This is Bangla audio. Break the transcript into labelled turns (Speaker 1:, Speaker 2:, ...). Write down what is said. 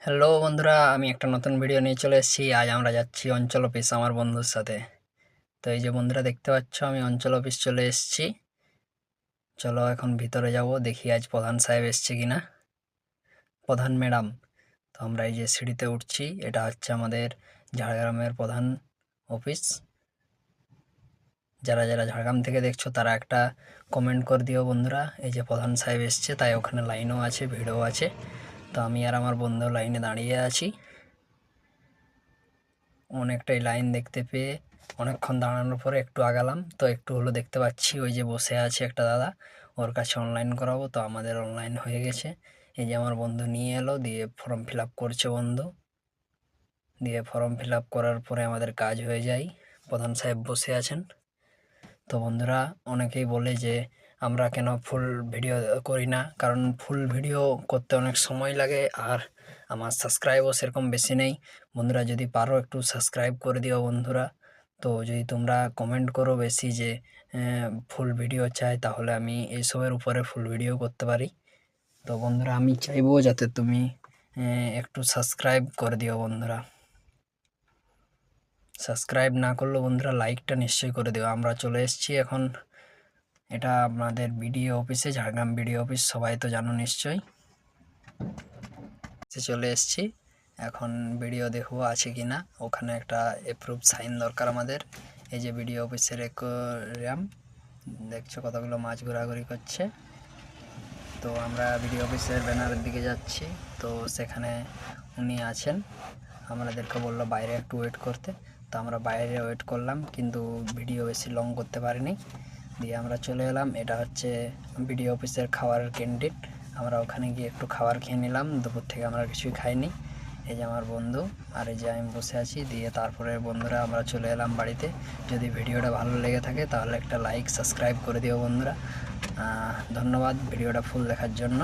Speaker 1: হ্যালো বন্ধুরা, আমি একটা নতুন ভিডিও নিয়ে চলে এসেছি। আজ আমরা যাচ্ছি অঞ্চল অফিস আমার বন্ধুর সাথে। তো এই যে বন্ধুরা দেখতে পাচ্ছ, আমি অঞ্চল অফিস চলে এসেছি। চলো এখন ভিতরে যাব, দেখি আজ প্রধান সাহেব এসছে কিনা, প্রধান ম্যাডাম। তো আমরা এই যে সিঁড়িতে উঠছি, এটা হচ্ছে আমাদের ঝাড়গ্রামের প্রধান অফিস। যারা যারা ঝাড়গ্রাম থেকে দেখছো তারা একটা কমেন্ট করে দিও বন্ধুরা, এই যে প্রধান সাহেব এসছে। তাই ওখানে লাইনও আছে, ভিড়ও আছে। তো আমি আর আমার বন্ধু লাইনে দাঁড়িয়ে আছি। অনেকটাই লাইন দেখতে পেয়ে অনেকক্ষণ দাঁড়ানোর পরে একটু আগালাম, তো একটু হলো দেখতে পাচ্ছি ওই যে বসে আছে একটা দাদা, ওর কাছে অনলাইন করাবো। তো আমাদের অনলাইন হয়ে গেছে। এই যে আমার বন্ধু নিয়ে এলো, দিয়ে ফর্ম ফিল আপ করছে বন্ধু। দিয়ে ফর্ম ফিল আপ করার পরে আমাদের কাজ হয়ে যায়। প্রধান সাহেব বসে আছেন। তো বন্ধুরা, অনেকেই বলে যে আমরা কেন ফুল ভিডিও করি না, কারণ ফুল ভিডিও করতে অনেক সময় লাগে, আর আমার সাবস্ক্রাইবও সেরকম বেশি নেই। বন্ধুরা যদি পারো একটু সাবস্ক্রাইব করে দিও বন্ধুরা। তো যদি তোমরা কমেন্ট করো বেশি যে ফুল ভিডিও চাই, তাহলে আমি এইসবের উপরে ফুল ভিডিও করতে পারি। তো বন্ধুরা, আমি চাইবো যাতে তুমি একটু সাবস্ক্রাইব করে দিও বন্ধুরা। সাবস্ক্রাইব না করলেও বন্ধুরা লাইকটা নিশ্চয়ই করে দিও। আমরা চলে এসেছি এখন, এটা আপনাদের বিডিও অফিসে, ঝাড়গ্রাম বিডিও অফিস, সবাই তো জানো নিশ্চয়ই। চলে এসেছি এখন, ভিডিও দেখবো আছে কি না। ওখানে একটা অ্যাপ্রুভ সাইন দরকার আমাদের। এই যে বিডিও অফিসের অ্যাকোয়ারিয়াম দেখছো, কতগুলো মাছ ঘোরাঘুরি করছে। তো আমরা বিডিও অফিসের ব্যানারের দিকে যাচ্ছি। তো সেখানে উনি আছেন, আমাদেরকে বললো বাইরে একটু ওয়েট করতে। তো আমরা বাইরে ওয়েট করলাম, কিন্তু ভিডিও বেশি লং করতে পারিনি। দিয়ে আমরা চলে এলাম। এটা হচ্ছে বিডিও অফিসের খাবারের ক্যান্টিন। আমরা ওখানে গিয়ে একটু খাবার খেয়ে নিলাম। দুপুর থেকে আমরা কিছুই খাইনি। এই যে আমার বন্ধু, আর এই যে আমি বসে আছি। দিয়ে তারপরে বন্ধুরা আমরা চলে এলাম বাড়িতে। যদি ভিডিওটা ভালো লেগে থাকে তাহলে একটা লাইক সাবস্ক্রাইব করে দিও বন্ধুরা। ধন্যবাদ ভিডিওটা ফুল দেখার জন্য।